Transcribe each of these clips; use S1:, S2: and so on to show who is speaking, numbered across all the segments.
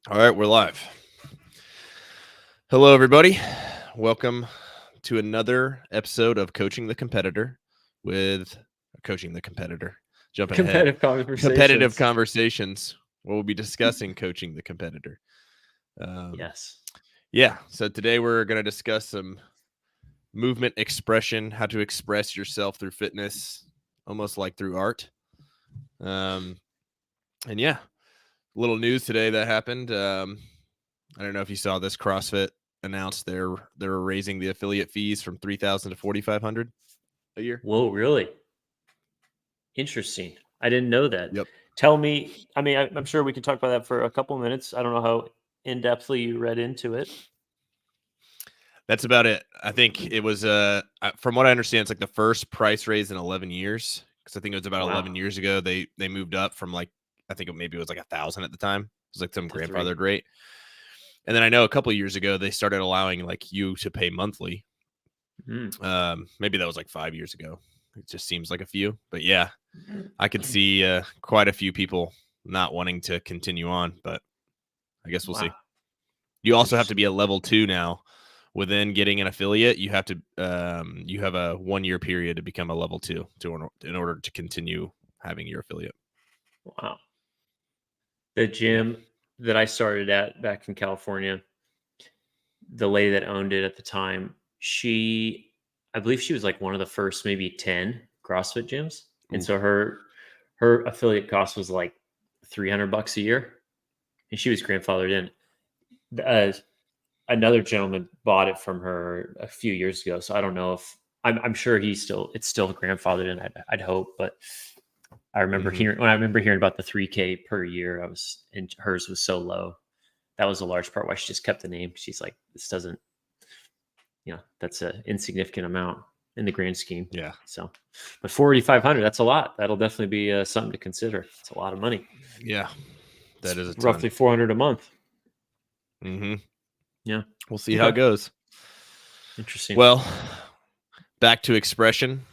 S1: All right, we're live. Hello, everybody. Welcome to another episode of Coaching the Competitor with Coaching the Competitor. Jumping ahead.
S2: Competitive conversations.
S1: Competitive conversations. We'll be discussing coaching the competitor.
S2: Yes.
S1: Yeah. So today we're going to discuss some movement expression, how to express yourself through fitness, almost like through art. And yeah, little news today that happened. I don't know if you saw this. CrossFit announced they're raising the affiliate fees from $3,000 to $4,500 a year.
S2: Whoa, really? Interesting. I didn't know that.
S1: Yep.
S2: Tell me, I mean, I'm sure we can talk about that for a couple of minutes. I don't know how in-depthly you read into it.
S1: That's about it. I think it was from what I understand, it's like the first price raise in 11 years. Because I think it was about
S2: Wow.
S1: 11 years ago they moved up from like, I think maybe it was like 1,000 at the time. It was like some
S2: To 3.
S1: grandfathered rate. And then I know a couple of years ago they started allowing like you to pay monthly. Maybe that was like 5 years ago. It just seems like a few, but yeah, I could see quite a few people not wanting to continue on, but I guess we'll see. You also have to be a level 2 now. Within getting an affiliate, you have to you have a 1-year period to become a level 2 in order to continue having your affiliate.
S2: Wow. The gym that I started at back in California, the lady that owned it at the time, I believe she was like one of the first maybe 10 CrossFit gyms. And so her affiliate cost was like $300 a year, and she was grandfathered in. Another gentleman bought it from her a few years ago, so I don't know if I'm sure it's still grandfathered in. I'd hope, but I remember hearing about the 3K per year, and hers was so low. That was a large part why she just kept the name. She's like, this doesn't, that's an insignificant amount in the grand scheme.
S1: Yeah.
S2: So, but 4,500, that's a lot. That'll definitely be something to consider. It's a lot of money.
S1: Yeah, that is
S2: roughly 400 a month. Yeah,
S1: we'll see how it goes.
S2: Interesting.
S1: Well, back to expression.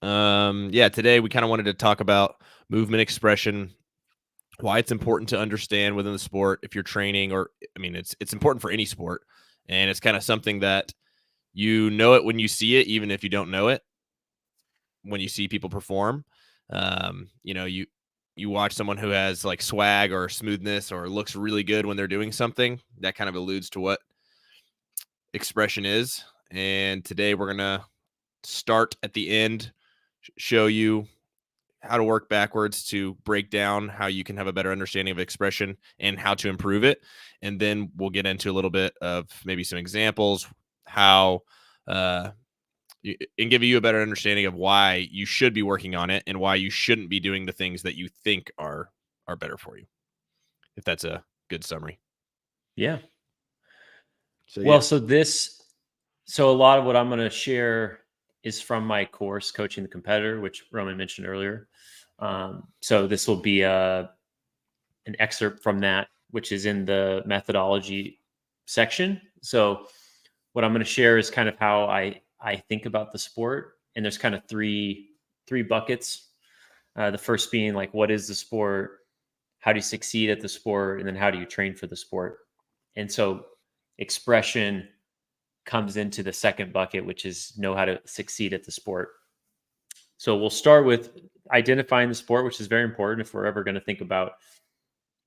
S1: Today we kind of wanted to talk about movement expression, why it's important to understand within the sport if you're training, or I mean, it's important for any sport, and it's kind of something that you know it when you see it, even if you don't know it. When you see people perform, you watch someone who has like swag or smoothness or looks really good when they're doing something, that kind of alludes to what expression is. And today we're gonna start at the end, show you how to work backwards to break down how you can have a better understanding of expression and how to improve it. And then we'll get into a little bit of maybe some examples, how and give you a better understanding of why you should be working on it and why you shouldn't be doing the things that you think are better for you. If that's a good summary.
S2: Yeah.
S1: So,
S2: well, so a lot of what I'm going to share is from my course, Coaching the Competitor, which Roman mentioned earlier. So this will be an excerpt from that, which is in the methodology section. So what I'm going to share is kind of how I think about the sport. And there's kind of three buckets. The first being like, what is the sport? How do you succeed at the sport? And then how do you train for the sport? And so expression comes into the second bucket, which is know how to succeed at the sport. So we'll start with identifying the sport, which is very important if we're ever going to think about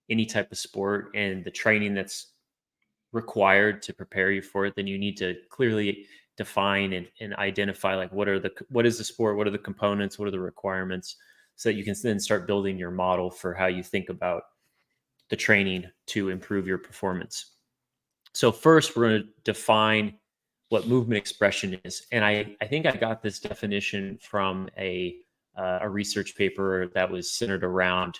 S2: any type of sport and the training that's required to prepare you for it. Then you need to clearly define and identify like what is the sport, what are the components, what are the requirements, so that you can then start building your model for how you think about the training to improve your performance. So first, we're going to define what movement expression is. And I think I got this definition from a research paper that was centered around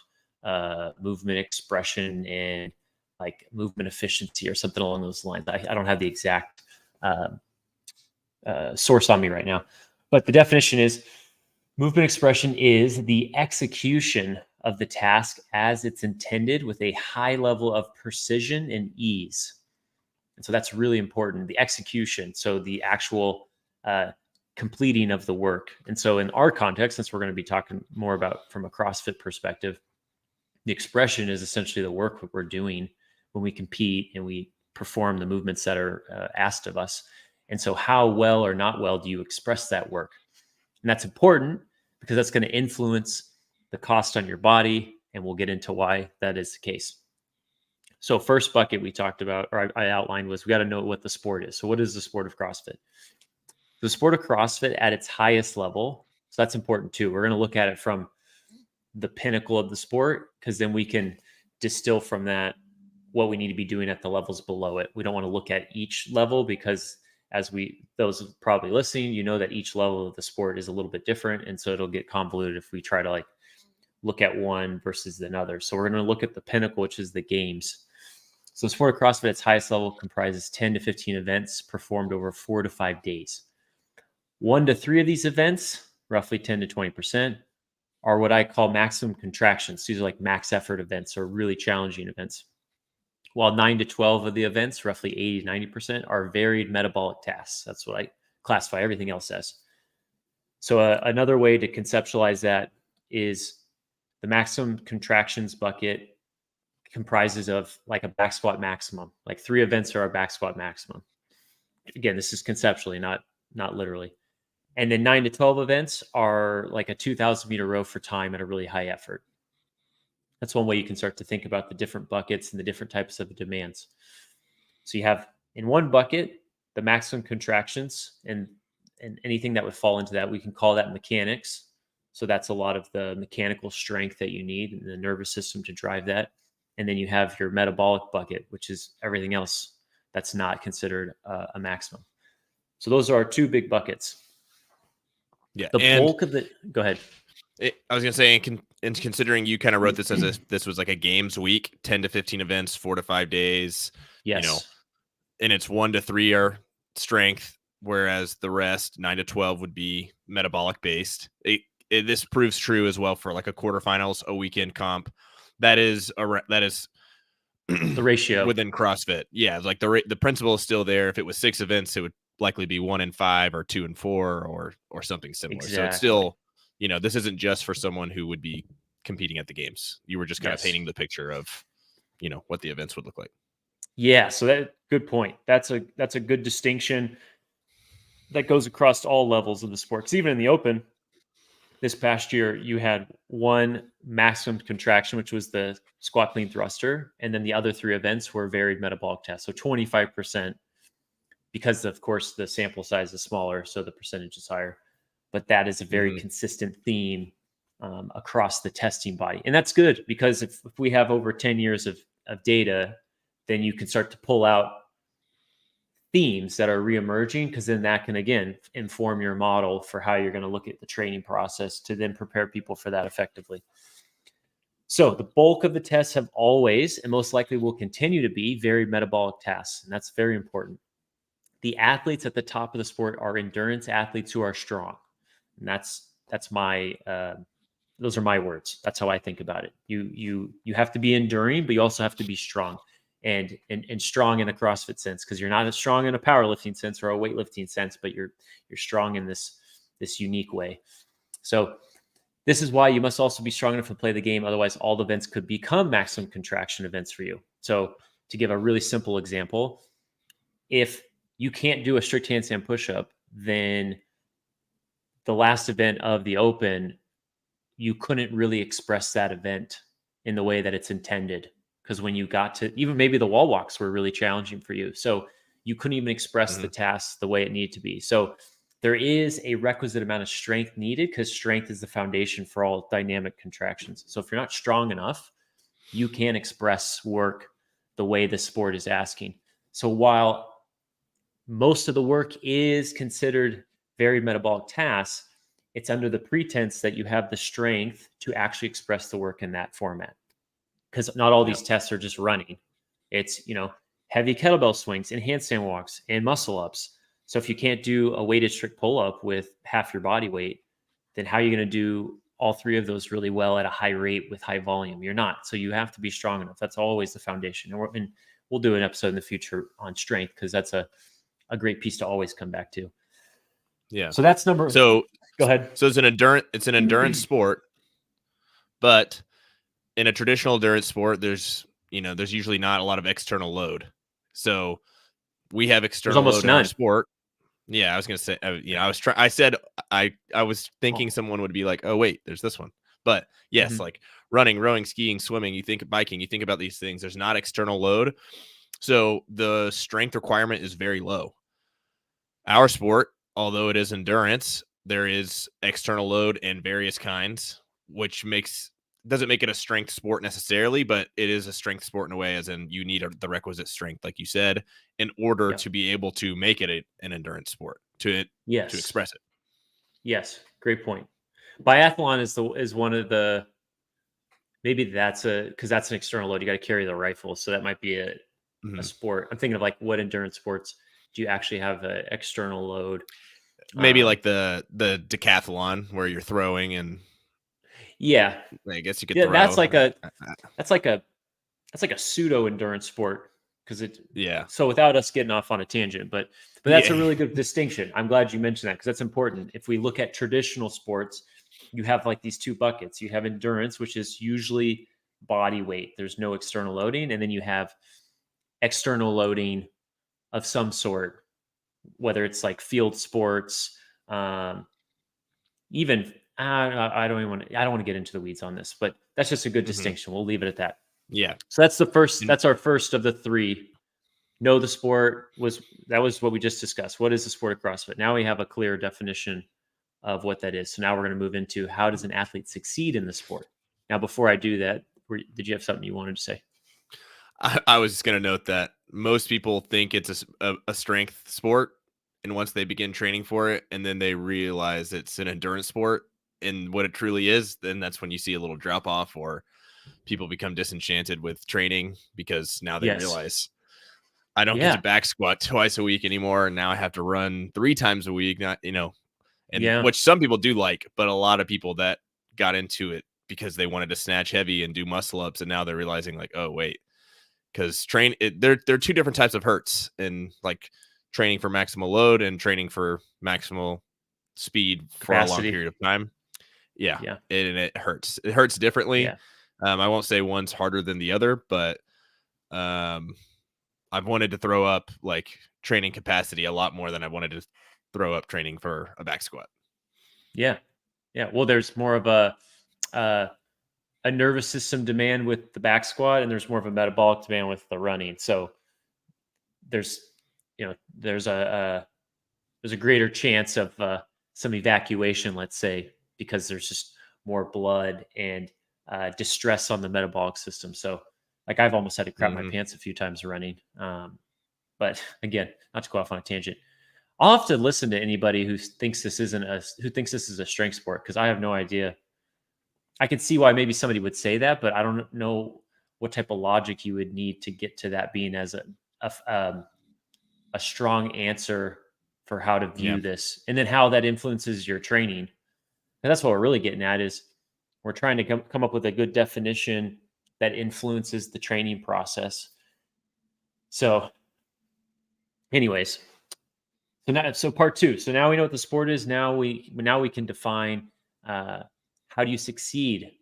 S2: movement expression and like movement efficiency or something along those lines. I don't have the exact source on me right now, but the definition is movement expression is the execution of the task as it's intended with a high level of precision and ease. And so that's really important, the execution. So the actual completing of the work. And so in our context, since we're going to be talking more about from a CrossFit perspective, the expression is essentially the work that we're doing when we compete and we perform the movements that are asked of us. And so how well or not well do you express that work? And that's important because that's going to influence the cost on your body. And we'll get into why that is the case. So first bucket we talked about, or I outlined, was we got to know what the sport is. So what is the sport of CrossFit? The sport of CrossFit at its highest level. So that's important too. We're going to look at it from the pinnacle of the sport, because then we can distill from that what we need to be doing at the levels below it. We don't want to look at each level, because those probably listening, you know that each level of the sport is a little bit different. And so it'll get convoluted if we try to like look at one versus another. So we're going to look at the pinnacle, which is the games. So the sport of CrossFit at its highest level comprises 10 to 15 events performed over 4 to 5 days. 1 to 3 of these events, roughly 10 to 20%, are what I call maximum contractions. These are like max effort events or really challenging events. While 9 to 12 of the events, roughly 80 to 90%, are varied metabolic tasks. That's what I classify everything else as. So another way to conceptualize that is the maximum contractions bucket comprises of like a back squat maximum. Like 3 events are our back squat maximum. Again, this is conceptually, not literally. And then 9 to 12 events are like a 2,000 meter row for time at a really high effort. That's one way you can start to think about the different buckets and the different types of demands. So you have in one bucket, the maximum contractions and anything that would fall into that, we can call that mechanics. So that's a lot of the mechanical strength that you need in the nervous system to drive that. And then you have your metabolic bucket, which is everything else that's not considered a maximum. So those are our 2 big buckets.
S1: Yeah.
S2: The bulk of the, go ahead.
S1: I was going to say, and considering you kind of wrote this as if this was like a games week, 10 to 15 events, 4 to 5 days,
S2: Yes.
S1: And it's 1 to 3 are strength, whereas the rest 9 to 12 would be metabolic based. This proves true as well for like a quarterfinals, a weekend comp. That is
S2: the ratio
S1: within CrossFit. Yeah. Like the principle is still there. If it was 6 events, it would likely be 1 in 5 or 2 in 4 or something similar.
S2: Exactly.
S1: So it's still, this isn't just for someone who would be competing at the games. You were just kind of painting the picture of, what the events would look like.
S2: Yeah. So good point. That's a good distinction that goes across all levels of the sport. 'Cause even in the open this past year, you had 1 maximum contraction, which was the squat clean thruster. And then the other 3 events were varied metabolic tests. So 25%, because of course the sample size is smaller, so the percentage is higher. But that is a very consistent theme across the testing body. And that's good, because if we have over 10 years of data, then you can start to pull out themes that are reemerging, because then that can, again, inform your model for how you're going to look at the training process to then prepare people for that effectively. So the bulk of the tests have always, and most likely will continue to be, varied metabolic tasks. And that's very important. The athletes at the top of the sport are endurance athletes who are strong. And that's my, those are my words. That's how I think about it. You have to be enduring, but you also have to be strong, and strong in a CrossFit sense, because you're not as strong in a powerlifting sense or a weightlifting sense, but you're strong in this unique way. So this is why you must also be strong enough to play the game. Otherwise, all the events could become maximum contraction events for you. So to give a really simple example, if you can't do a strict handstand push-up, then the last event of the open, you couldn't really express that event in the way that it's intended. Because when you got to, even maybe the wall walks were really challenging for you. So you couldn't even express the tasks the way it needed to be. So there is a requisite amount of strength needed, because strength is the foundation for all dynamic contractions. So if you're not strong enough, you can't express work the way the sport is asking. So while most of the work is considered varied metabolic tasks, it's under the pretense that you have the strength to actually express the work in that format. Because not all these tests are just running. It's, heavy kettlebell swings and handstand walks and muscle ups. So if you can't do a weighted strict pull up with half your body weight, then how are you going to do all 3 of those really well at a high rate with high volume? You're not. So you have to be strong enough. That's always the foundation. And we'll do an episode in the future on strength, because that's a great piece to always come back to.
S1: Yeah.
S2: So that's number.
S1: So
S2: go ahead.
S1: So it's an endurance sport, but in a traditional endurance sport, there's there's usually not a lot of external load. So we have
S2: There's
S1: external
S2: almost
S1: load in our
S2: none.
S1: sport. Yeah, I was gonna say, I said I was thinking someone would be like, oh wait, there's this one. But yes, like running, rowing, skiing, swimming, you think biking, you think about these things. There's not external load, so the strength requirement is very low. Our sport, although it is endurance, there is external load in various kinds, which doesn't make it a strength sport necessarily, but it is a strength sport in a way, as in you need the requisite strength, like you said, in order
S2: Yep.
S1: to be able to make it an endurance sport to
S2: Yes.
S1: express it.
S2: Yes. Great point. Biathlon is one of the, maybe because that's an external load. You got to carry the rifle, so that might be a
S1: Mhm.
S2: sport. I'm thinking of like, what endurance sports do you actually have an external load?
S1: Maybe like the decathlon where you're throwing, and
S2: Yeah,
S1: I guess you could
S2: yeah.
S1: throw.
S2: That's like a pseudo endurance sport, because it.
S1: Yeah.
S2: So without us getting off on a tangent, but that's a
S1: Yeah.
S2: really good distinction. I'm glad you mentioned that, because that's important. If we look at traditional sports, you have like these two buckets. You have endurance, which is usually body weight. There's no external loading, and then you have external loading of some sort, whether it's like field sports, um, even I don't even want to, I don't want to get into the weeds on this, but that's just a good
S1: Mhm.
S2: distinction. We'll leave it at that.
S1: Yeah.
S2: So that's the first.
S1: And
S2: That's our first of the three. Know the sport was what we just discussed. What is the sport of CrossFit? Now we have a clear definition of what that is. So now we're going to move into, how does an athlete succeed in the sport? Now, before I do that, did you have something you wanted to say?
S1: I was just going to note that most people think it's a strength sport. And once they begin training for it, and then they realize it's an endurance sport and what it truly is, then that's when you see a little drop off, or people become disenchanted with training because now they
S2: Yes.
S1: realize I don't get to
S2: Yeah.
S1: back squat twice a week anymore. And now I have to run 3 times a week, not, and
S2: Yeah.
S1: which some people do like, but a lot of people that got into it because they wanted to snatch heavy and do muscle ups. And now they're realizing like, oh, wait, because there are two different types of hurts, and like training for maximal load and training for maximal speed for a long
S2: Capacity.
S1: period of time. Yeah,
S2: Yeah.
S1: and it hurts. It hurts differently.
S2: Yeah.
S1: I won't say one's harder than the other, but um, I've wanted to throw up like training capacity a lot more than I wanted to throw up training for a back squat.
S2: Yeah. Yeah. Well, there's more of uh, a nervous system demand with the back squat, and there's more of a metabolic demand with the running. So there's, there's a greater chance of some evacuation, let's say, because there's just more blood and distress on the metabolic system. So, like, I've almost had to crap my
S1: Mm-hmm.
S2: pants a few times running. But again, not to go off on a tangent, I'll have to listen to anybody who thinks this is a strength sport, because I have no idea. I could see why maybe somebody would say that, but I don't know what type of logic you would need to get to that being as a strong answer for how to
S1: Yeah.
S2: view this, and then how that influences your training. And that's what we're really getting at, is we're trying to come up with a good definition that influences the training process. So, anyways, so part two. So now we know what the sport is. Now we can define, uh, how do you succeed?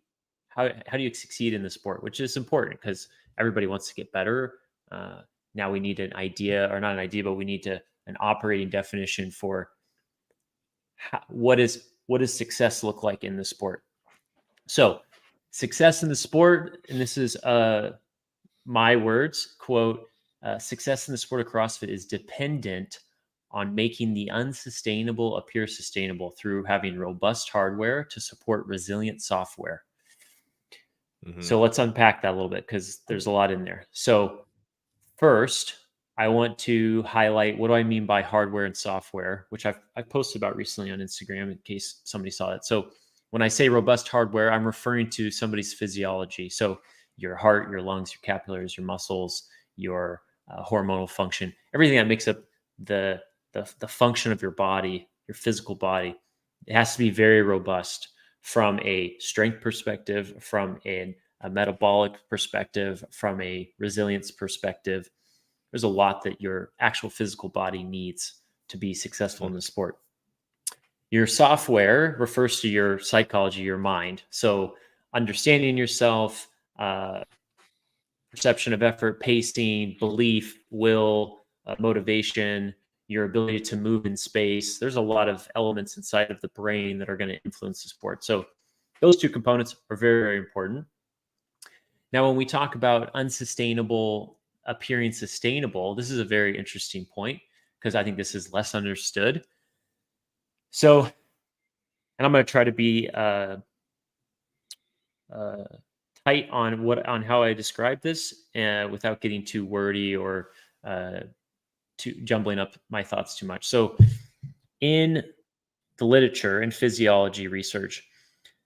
S2: How do you succeed in the sport? Which is important, because everybody wants to get better. Uh, Now we need an idea, or not an idea, but we need an operating definition for what does success look like in the sport. So, success in the sport, and this is my words, quote, success in the sport of CrossFit is dependent on making the unsustainable appear sustainable through having robust hardware to support resilient software.
S1: Mm-hmm.
S2: So let's unpack that a little bit, because there's a lot in there. So first, I want to highlight, what do I mean by hardware and software, which I've posted about recently on Instagram in case somebody saw it. So when I say robust hardware, I'm referring to somebody's physiology. So your heart, your lungs, your capillaries, your muscles, your hormonal function, everything that makes up the, the function of your body, your physical body. It has to be very robust from a strength perspective, from a metabolic perspective, from a resilience perspective. There's a lot that your actual physical body needs to be successful in the sport. Your software refers to your psychology, your mind. So understanding yourself, perception of effort, pacing, belief, will, motivation, your ability to move in space. There's a lot of elements inside of the brain that are going to influence the sport. So those two components are very, very important. Now, when we talk about unsustainable appearing sustainable, this is a very interesting point because I think this is less understood. So, and I'm going to try to be tight on how I describe this without getting too wordy or too jumbling up my thoughts too much. So, in the literature and physiology research,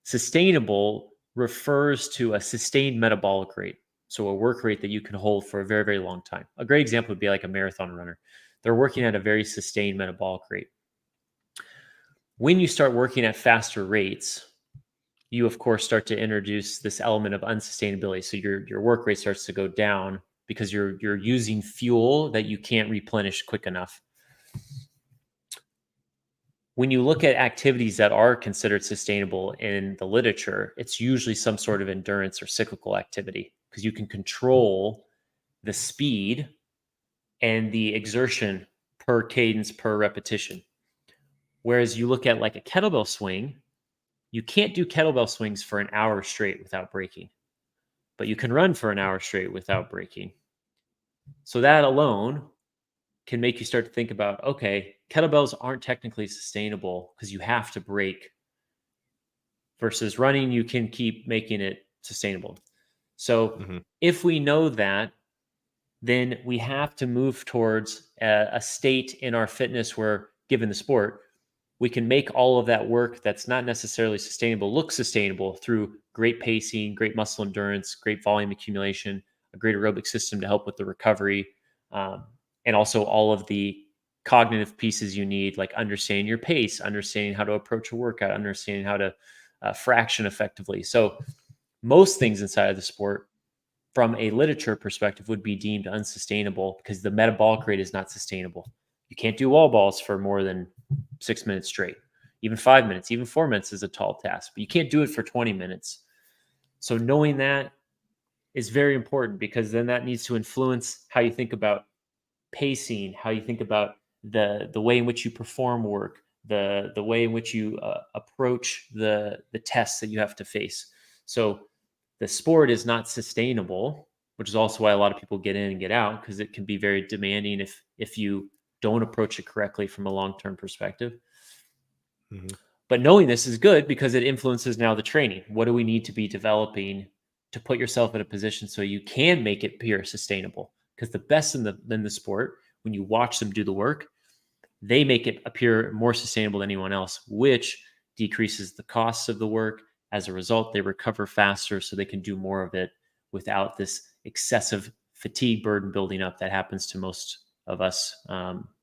S2: sustainable refers to a sustained metabolic rate. So a work rate that you can hold for a very, very long time. A great example would be like a marathon runner. They're working at a very sustained metabolic rate. When you start working at faster rates, you of course start to introduce this element of unsustainability. So your work rate starts to go down because you're using fuel that you can't replenish quick enough. When you look at activities that are considered sustainable in the literature, it's usually some sort of endurance or cyclical activity because you can control the speed and the exertion per cadence per repetition. Whereas you look at like a kettlebell swing, you can't do kettlebell swings for an hour straight without breaking, but you can run for an hour straight without breaking. So that alone can make you start to think about, okay, kettlebells aren't technically sustainable because you have to break, versus running, you can keep making it sustainable. So if we know that, then we have to move towards a state in our fitness where, given the sport, we can make all of that work that's not necessarily sustainable look sustainable through great pacing, great muscle endurance, great volume accumulation, a great aerobic system to help with the recovery, and also all of the cognitive pieces you need, like understanding your pace, understanding how to approach a workout, understanding how to fraction effectively. So most things inside of the sport, from a literature perspective, would be deemed unsustainable because the metabolic rate is not sustainable. You can't do wall balls for more than 6 minutes straight. Even 5 minutes, even 4 minutes is a tall task, but you can't do it for 20 minutes. So knowing that is very important because then that needs to influence how you think about pacing, how you think about the way in which you perform work, the way in which you approach the tests that you have to face. So the sport is not sustainable, which is also why a lot of people get in and get out, because it can be very demanding if you don't approach it correctly from a long-term perspective. But knowing this is good because it influences now the training. What do we need to be developing to put yourself in a position so you can make it pure sustainable? Because the best in the sport, when you watch them do the work, they make it appear more sustainable than anyone else, which decreases the costs of the work. As a result, they recover faster so they can do more of it without this excessive fatigue burden building up that happens to most of us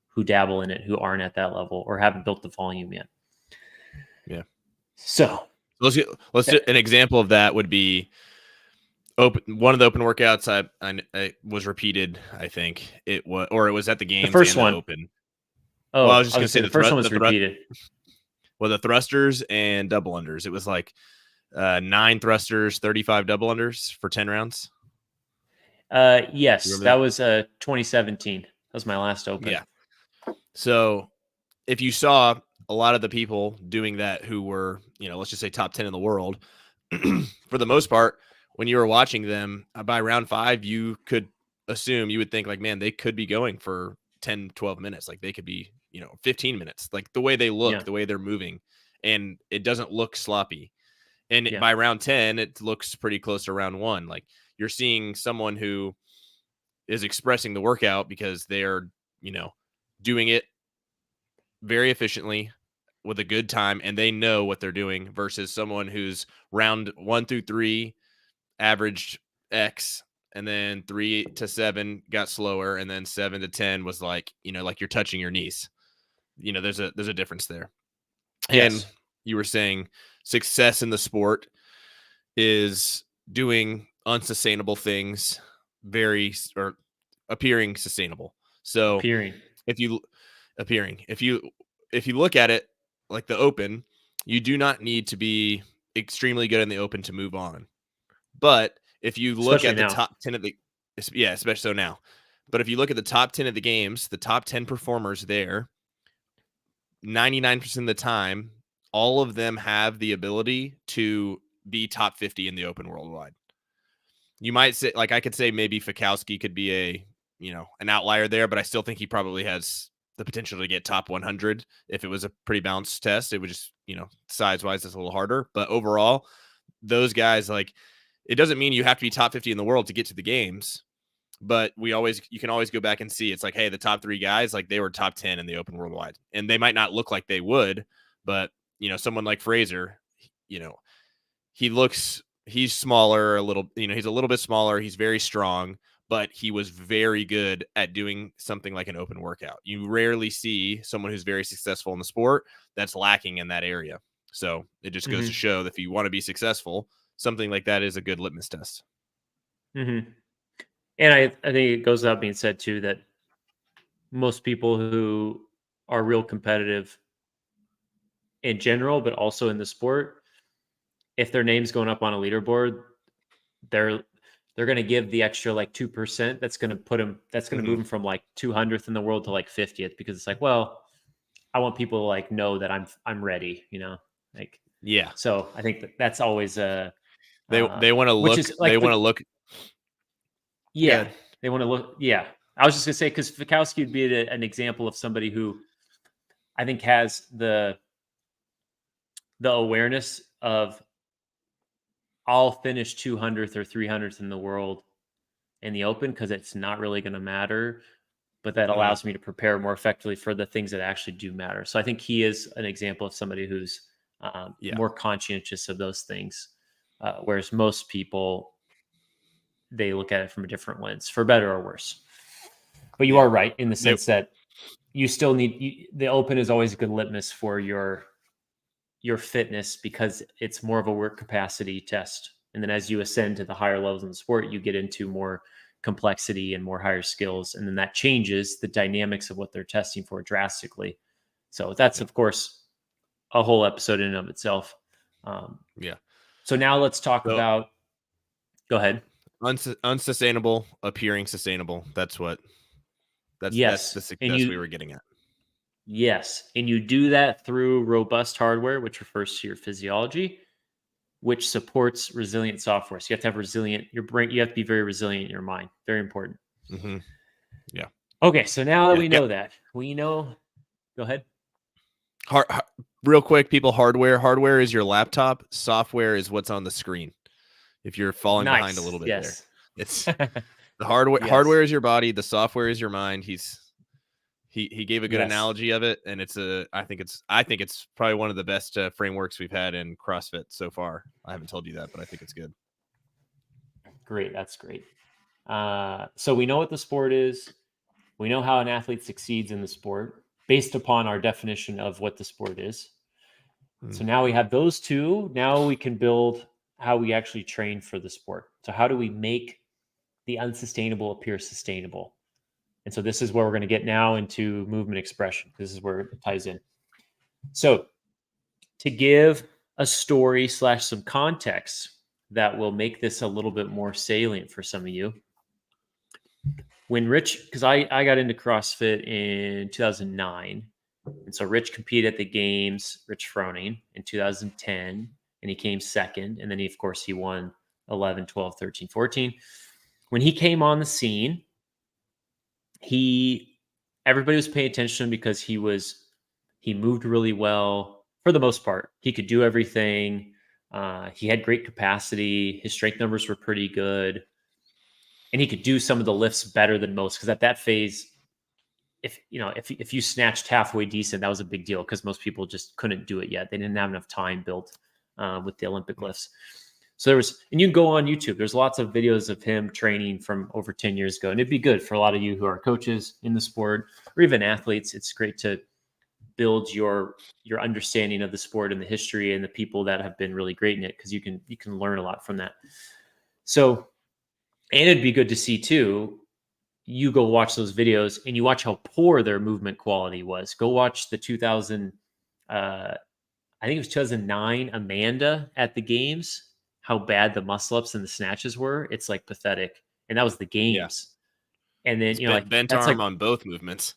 S2: who dabble in it, who aren't at that level or haven't built the volume yet.
S1: Yeah.
S2: So
S1: let's do an example of that would be one of the open workouts I was repeated. I think it was at the games.
S2: The first
S1: and
S2: one.
S1: The open.
S2: Oh,
S1: well, I was just gonna say
S2: the first one was repeated.
S1: Well, the thrusters and double unders. It was like 9 thrusters, 35 double unders for 10 rounds.
S2: Yes, that was 2017. That was my last open.
S1: Yeah. So if you saw a lot of the people doing that who were, let's just say top 10 in the world, for the most part, when you were watching them by round 5, you could assume, you would think like, man, they could be going for 10, 12 minutes. Like they could be, 15 minutes, like the way they look, the way they're moving, and it doesn't look sloppy. And by round 10, it looks pretty close to round 1. Like you're seeing someone who is expressing the workout because they're, doing it very efficiently with a good time and they know what they're doing, versus someone who's round 1 through 3 averaged X, and then 3 to 7 got slower, and then 7 to 10 was like, like you're touching your knees. There's a difference there.
S2: Yes.
S1: And you were saying success in the sport is doing unsustainable things or appearing sustainable. So if you look at it like the open, you do not need to be extremely good in the open to move on. But if you look at the top 10 of the Yeah, especially so now. But if you look at the top 10 of the games, the top 10 performers there, 99% of the time, all of them have the ability to be top 50 in the open worldwide. You might say, like, I could say maybe Fikowski could be an outlier there, but I still think he probably has the potential to get top 100 if it was a pretty balanced test. It would just, size wise, it's a little harder. But overall, those guys, like, it doesn't mean you have to be top 50 in the world to get to the games. But you can always go back and see, it's like, hey, the top 3 guys, like, they were top 10 in the open worldwide, and they might not look like they would, but someone like Fraser, he's smaller a little, he's a little bit smaller. He's very strong, but he was very good at doing something like an open workout. You rarely see someone who's very successful in the sport that's lacking in that area. So it just goes to show that if you want to be successful, something like that is a good litmus test.
S2: Mm-hmm. And I think it goes without being said too that most people who are real competitive in general, but also in the sport, if their name's going up on a leaderboard, they're going to give the extra like 2%. That's going to put them. That's going to move them from like 200th in the world to like 50th, because it's like, well, I want people to like know that I'm ready. Like,
S1: yeah.
S2: So I think that's always a
S1: they want to look.
S2: Like,
S1: they want to look.
S2: Yeah, they want to look. Yeah, I was just gonna say, because Fikowski would be an example of somebody who I think has the awareness of, I'll finish 200th or 300th in the world in the open because it's not really going to matter, but that allows me to prepare more effectively for the things that actually do matter. So I think he is an example of somebody who's more conscientious of those things, whereas most people, they look at it from a different lens, for better or worse. But you are right in the sense that you still need the open is always a good litmus for your fitness, because it's more of a work capacity test. And then as you ascend to the higher levels in the sport, you get into more complexity and more higher skills. And then that changes the dynamics of what they're testing for drastically. So that's, of course, a whole episode in and of itself. So now let's talk about, go ahead.
S1: Unsustainable appearing sustainable. That's the success we were getting at.
S2: Yes. And you do that through robust hardware, which refers to your physiology, which supports resilient software. So you have to have your brain, you have to be very resilient in your mind. Very important.
S1: Mm-hmm. Yeah.
S2: Okay. So now that we know that, go ahead.
S1: Real quick, people, hardware is your laptop. Software is what's on the screen. If you're falling behind a little bit there, it's the hardware. Hardware is your body. The software is your mind. He gave a good analogy of it, and I think it's probably one of the best frameworks we've had in CrossFit so far. I haven't told you that, but I think it's good.
S2: Great, that's great. So we know what the sport is. We know how an athlete succeeds in the sport based upon our definition of what the sport is. So now we have those two. Now we can build how we actually train for the sport. So how do we make the unsustainable appear sustainable? And so this is where we're going to get now into movement expression. This is where it ties in. So to give a story / some context that will make this a little bit more salient for some of you. When Rich, because I got into CrossFit in 2009. And so Rich competed at the games, Rich Froning, in 2010, and he came second. And then, of course, he won 11, 12, 13, 14. When he came on the scene, everybody was paying attention to him because he moved really well for the most part. He could do everything. He had great capacity. His strength numbers were pretty good. And he could do some of the lifts better than most, because at that phase, if you snatched halfway decent, that was a big deal, because most people just couldn't do it yet. They didn't have enough time built with the Olympic lifts. So and you can go on YouTube. There's lots of videos of him training from over 10 years ago. And it'd be good for a lot of you who are coaches in the sport or even athletes. It's great to build your understanding of the sport and the history and the people that have been really great in it, because you can learn a lot from that. So, and it'd be good to see too, you go watch those videos and you watch how poor their movement quality was. Go watch the 2000, I think it was 2009 Amanda at the games, how bad the muscle ups and the snatches were. It's like pathetic. and that was the games. And then, like
S1: bent
S2: that's
S1: arm
S2: like,
S1: on both movements.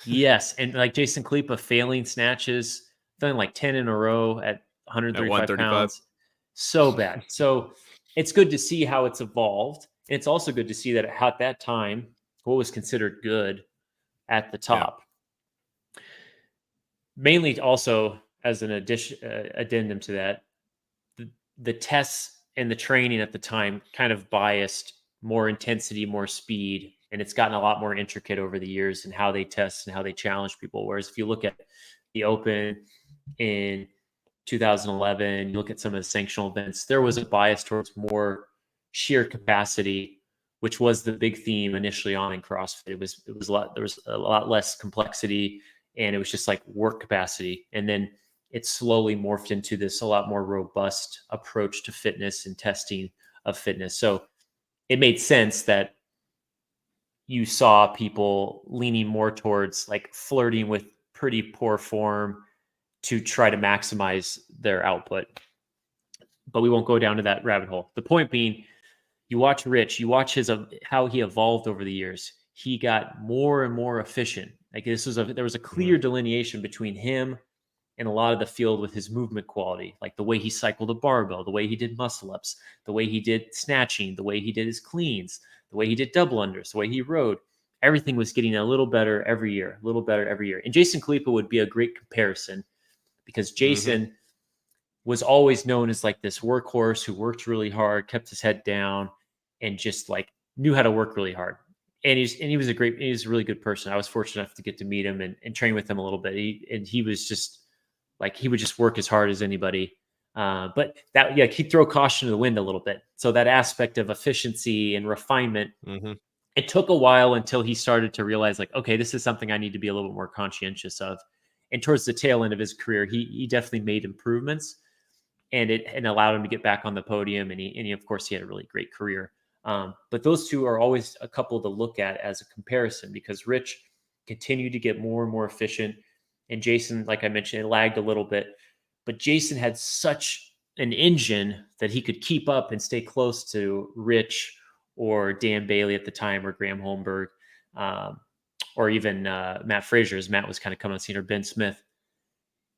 S2: yes. And like Jason Kalipa failing snatches, done like 10 in a row at
S1: At
S2: 135
S1: 135.
S2: pounds. So bad. So it's good to see how it's evolved. And it's also good to see that at that time, what was considered good at the top. Mainly also as an addendum to that, the tests and the training at the time kind of biased more intensity, more speed, and it's gotten a lot more intricate over the years in how they test and how they challenge people. Whereas if you look at the Open in 2011, you look at some of the sanctional events, there was a bias towards more sheer capacity, which was the big theme initially on in CrossFit. It was there was a lot less complexity, and it was just like work capacity. And then it slowly morphed into this a lot more robust approach to fitness and testing of fitness. So it made sense that you saw people leaning more towards like flirting with pretty poor form to try to maximize their output. But we won't go down to that rabbit hole. The point being, you watch Rich, you watch his how he evolved over the years. He got more and more efficient. Like there was a clear delineation between him and a lot of the field with his movement quality, like the way he cycled a barbell, the way he did muscle ups, the way he did snatching, the way he did his cleans, the way he did double unders, the way he rode. Everything was getting a little better every year, a little better every year. And Jason Kalipa would be a great comparison because Jason was always known as like this workhorse who worked really hard, kept his head down, and just like knew how to work really hard. And he was a really good person. I was fortunate enough to get to meet him and train with him a little bit. He was just like, he would just work as hard as anybody. But that, he'd throw caution to the wind a little bit. So that aspect of efficiency and refinement, it took a while until he started to realize like, okay, this is something I need to be a little bit more conscientious of. And towards the tail end of his career, he definitely made improvements, and it allowed him to get back on the podium. And he of course, he had a really great career. But those two are always a couple to look at as a comparison, because Rich continued to get more and more efficient. And Jason, like I mentioned, it lagged a little bit, but Jason had such an engine that he could keep up and stay close to Rich or Dan Bailey at the time, or Graham Holmberg, or even Matt Frazier, as Matt was kind of coming on scene, or Ben Smith.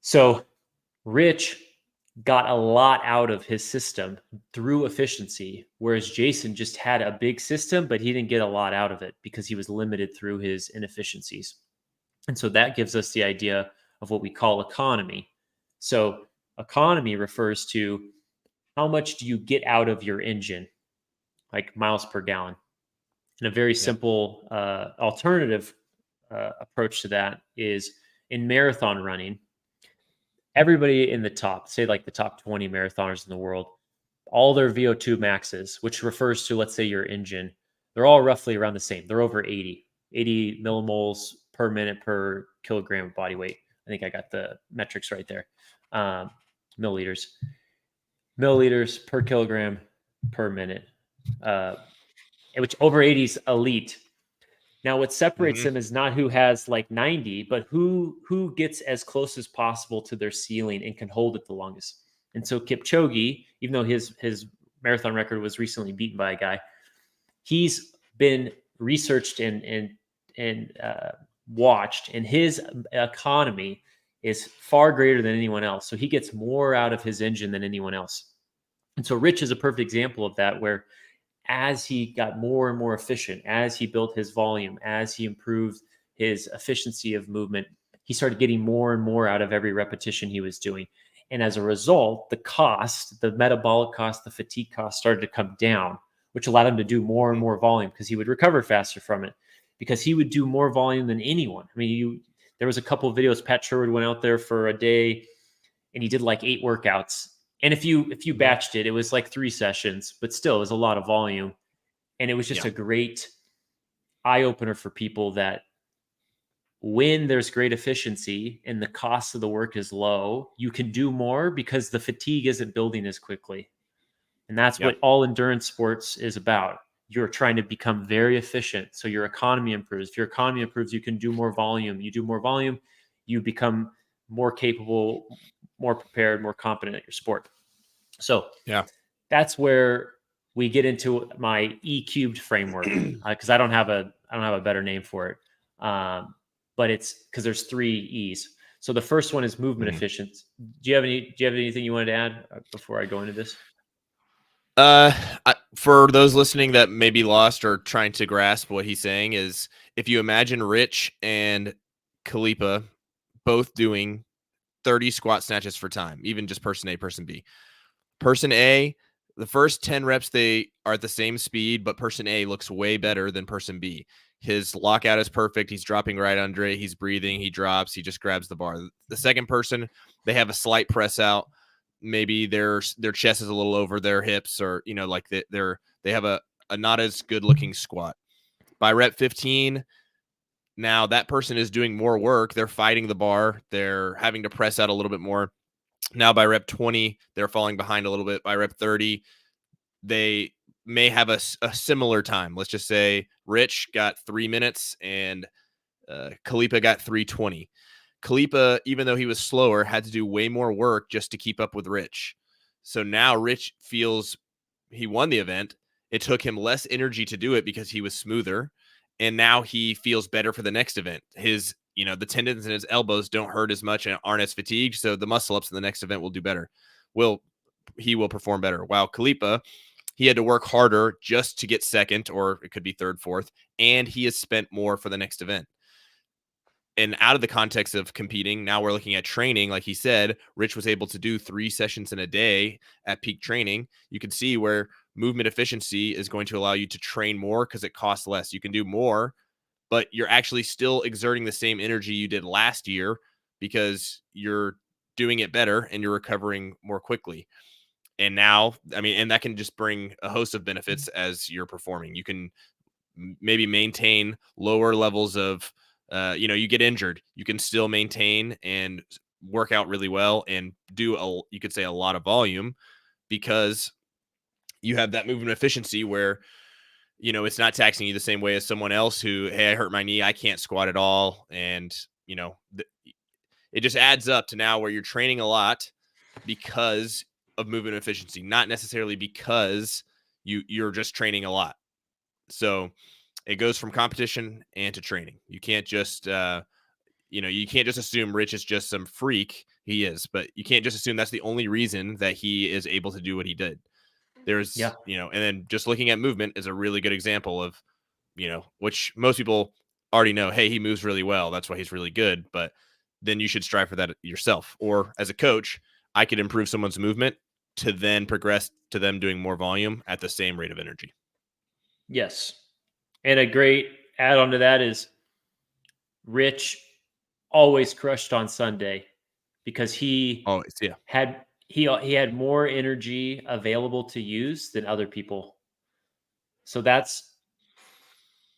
S2: So Rich got a lot out of his system through efficiency, whereas Jason just had a big system, but he didn't get a lot out of it because he was limited through his inefficiencies. And so that gives us the idea of what we call economy. So economy refers to how much do you get out of your engine, like miles per gallon. And a very simple alternative approach to that is in marathon running, everybody in the top, say like the top 20 marathoners in the world, all their VO2 maxes, which refers to, let's say, your engine, they're all roughly around the same. They're over 80 millimoles per minute per kilogram of body weight. I think I got the metrics right there. Milliliters per kilogram per minute, which over 80 is elite. Now, what separates them is not who has like 90, but who gets as close as possible to their ceiling and can hold it the longest. And so Kipchoge, even though his marathon record was recently beaten by a guy, he's been researched and watched, and his economy is far greater than anyone else. So he gets more out of his engine than anyone else. And so Rich is a perfect example of that, where as he got more and more efficient, as he built his volume, as he improved his efficiency of movement, he started getting more and more out of every repetition he was doing. And as a result, the cost, the metabolic cost, the fatigue cost started to come down, which allowed him to do more and more volume because he would recover faster from it, because he would do more volume than anyone. I mean, there was a couple of videos, Pat Sherwood went out there for a day and he did like 8 workouts. And if you batched it, it was like 3 sessions, but still it was a lot of volume. And it was just a great eye opener for people that when there's great efficiency and the cost of the work is low, you can do more because the fatigue isn't building as quickly. And that's what all endurance sports is about. You're trying to become very efficient, so your economy improves. If your economy improves, you can do more volume. You do more volume, you become more capable, more prepared, more competent at your sport. So that's where we get into my E cubed framework because I don't have a better name for it. But it's because there's 3 E's. So the first one is movement efficiency. Do you have anything you wanted to add before I go into this?
S1: For those listening that may be lost or trying to grasp what he's saying is, if you imagine Rich and Kalipa both doing 30 squat snatches for time, even just person A, person B. Person A, the first 10 reps, they are at the same speed, but person A looks way better than person B. His lockout is perfect. He's dropping right under it. He's breathing. He drops. He just grabs the bar. The second person, they have a slight press out. Maybe their chest is a little over their hips, or like they have a not as good looking squat. By rep 15, now that person is doing more work. They're fighting the bar. They're having to press out a little bit more. Now by rep 20, they're falling behind a little bit. By rep 30, they may have a similar time. Let's just say Rich got 3 minutes and Kalipa got 3:20. Kalipa, even though he was slower, had to do way more work just to keep up with Rich. So now Rich feels he won the event. It took him less energy to do it because he was smoother. And now he feels better for the next event. His, the tendons in his elbows don't hurt as much and aren't as fatigued. So the muscle ups in the next event will do better. He will perform better. While Kalipa, he had to work harder just to get second, or it could be third, fourth, and he has spent more for the next event. And out of the context of competing, now we're looking at training. Like he said, Rich was able to do 3 sessions in a day at peak training. You can see where movement efficiency is going to allow you to train more because it costs less. You can do more, but you're actually still exerting the same energy you did last year because you're doing it better and you're recovering more quickly. And now, and that can just bring a host of benefits as you're performing. You can maybe maintain lower levels of, you get injured, you can still maintain and work out really well and do you could say a lot of volume because you have that movement efficiency where, it's not taxing you the same way as someone else who, hey, I hurt my knee, I can't squat at all. And, it just adds up to now where you're training a lot because of movement efficiency, not necessarily because you're just training a lot. So it goes from competition and to training. You can't just, you can't just assume Rich is just some freak. He is, but you can't just assume that's the only reason that he is able to do what he did. There's, and then just looking at movement is a really good example of, which most people already know, hey, he moves really well. That's why he's really good. But then you should strive for that yourself. Or as a coach, I could improve someone's movement to then progress to them doing more volume at the same rate of energy.
S2: Yes. And a great add-on to that is Rich always crushed on Sunday because he had more energy available to use than other people. So that's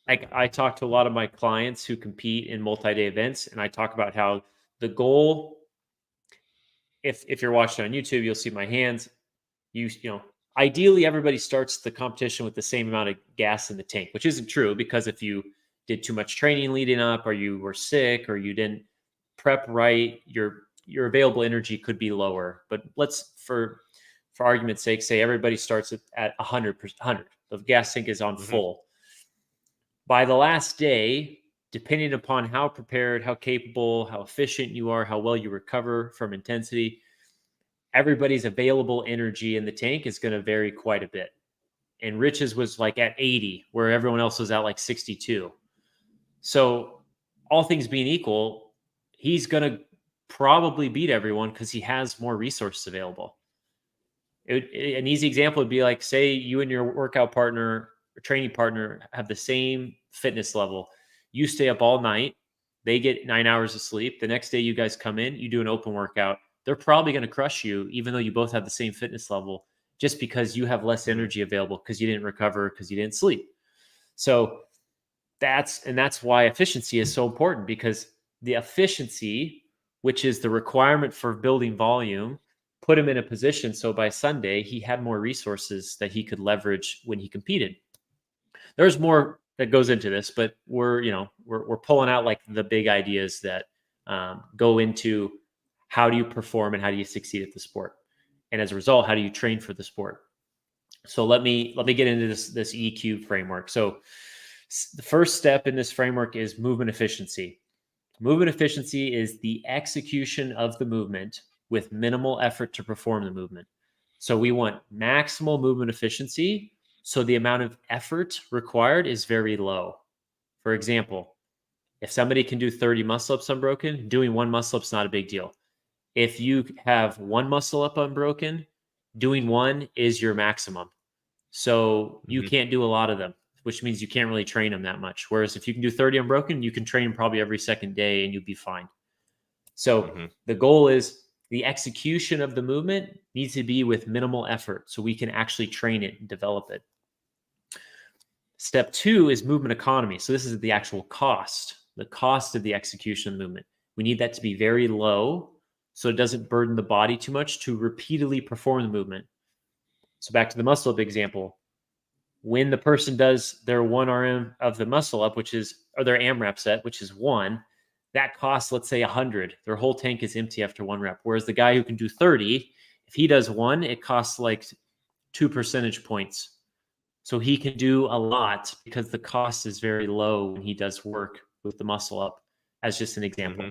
S2: like, I talk to a lot of my clients who compete in multi-day events, and I talk about how the goal, if you're watching on YouTube, you'll see my hands. Ideally everybody starts the competition with the same amount of gas in the tank, which isn't true, because if you did too much training leading up, or you were sick, or you didn't prep right, your available energy could be lower. But let's, for argument's sake, say everybody starts at 100%. The gas tank is on full. By the last day, depending upon how prepared, how capable, how efficient you are, how well you recover from intensity, everybody's available energy in the tank is going to vary quite a bit. And Rich's was like at 80, where everyone else was at like 62. So all things being equal, he's going to probably beat everyone because he has more resources available. An easy example would be like, say you and your workout partner or training partner have the same fitness level. You stay up all night. They get 9 hours of sleep. The next day you guys come in, you do an open workout. They're probably going to crush you, even though you both have the same fitness level, just because you have less energy available because you didn't recover, because you didn't sleep. So that's why efficiency is so important, because the efficiency, which is the requirement for building volume, put him in a position so by Sunday he had more resources that he could leverage when he competed. There's more that goes into this, but we're pulling out like the big ideas that go into how do you perform and how do you succeed at the sport, and as a result, how do you train for the sport. So let me get into this EQ framework. So the first step in this framework is movement efficiency. Movement efficiency is the execution of the movement with minimal effort to perform the movement. So we want maximal movement efficiency, so the amount of effort required is very low. For example, if somebody can do 30 muscle ups unbroken, doing one muscle up is not a big deal. If you have one muscle up unbroken, doing one is your maximum. So you can't do a lot of them, which means you can't really train them that much. Whereas if you can do 30 unbroken, you can train them probably every second day and you'll be fine. So the goal is the execution of the movement needs to be with minimal effort so we can actually train it and develop it. Step 2 is movement economy. So this is the actual cost, the cost of the execution of the movement. We need that to be very low so it doesn't burden the body too much to repeatedly perform the movement. So back to the muscle up example. When the person does their 1 RM of the muscle up, or their AMRAP set, which is 1, that costs, let's say, 100. Their whole tank is empty after 1 rep. Whereas the guy who can do 30, if he does 1, it costs like 2 percentage points. So he can do a lot because the cost is very low when he does work with the muscle up, as just an example.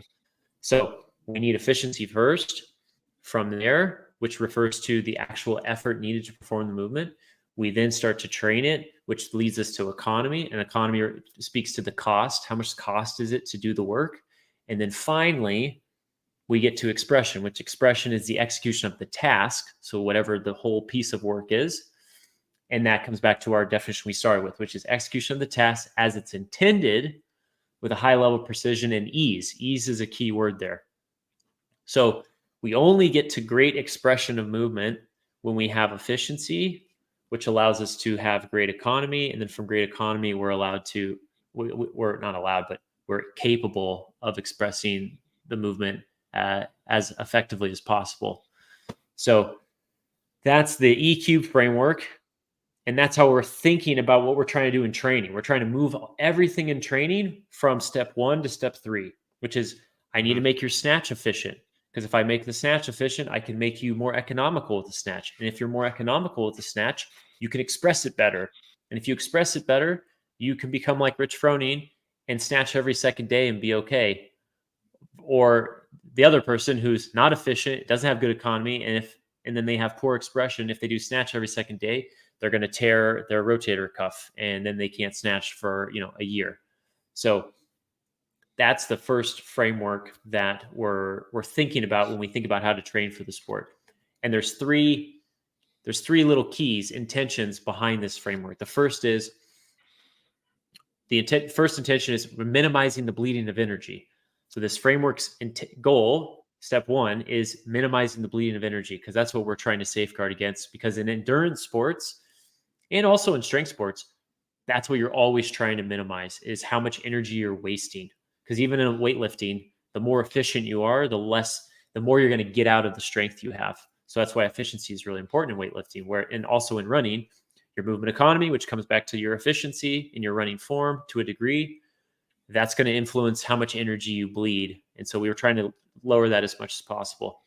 S2: So we need efficiency first. From there, which refers to the actual effort needed to perform the movement, we then start to train it, which leads us to economy. And economy speaks to the cost. How much cost is it to do the work? And then finally, we get to expression, which expression is the execution of the task. So whatever the whole piece of work is. And that comes back to our definition we started with, which is execution of the task as it's intended with a high level of precision and ease. Ease is a key word there. So we only get to great expression of movement when we have efficiency, which allows us to have great economy. And then from great economy, we're not allowed, but we're capable of expressing the movement as effectively as possible. So that's the EQ framework. And that's how we're thinking about what we're trying to do in training. We're trying to move everything in training from step 1 to step 3, which is I need to make your snatch efficient. Because if I make the snatch efficient, I can make you more economical with the snatch. And if you're more economical with the snatch, you can express it better. And if you express it better, you can become like Rich Froning and snatch every second day and be okay. Or the other person who's not efficient, doesn't have good economy, and then they have poor expression. If they do snatch every second day, they're going to tear their rotator cuff and then they can't snatch for, a year. So that's the first framework that we're thinking about when we think about how to train for the sport. And there's three little keys, intentions behind this framework. The first is first intention is minimizing the bleeding of energy. So this framework's goal, step 1, is minimizing the bleeding of energy, because that's what we're trying to safeguard against. Because in endurance sports and also in strength sports, that's what you're always trying to minimize, is how much energy you're wasting. Because even in weightlifting, the more efficient you are, the more you're going to get out of the strength you have. So that's why efficiency is really important in weightlifting, and also in running, your movement economy, which comes back to your efficiency in your running form to a degree, that's going to influence how much energy you bleed. And so we were trying to lower that as much as possible.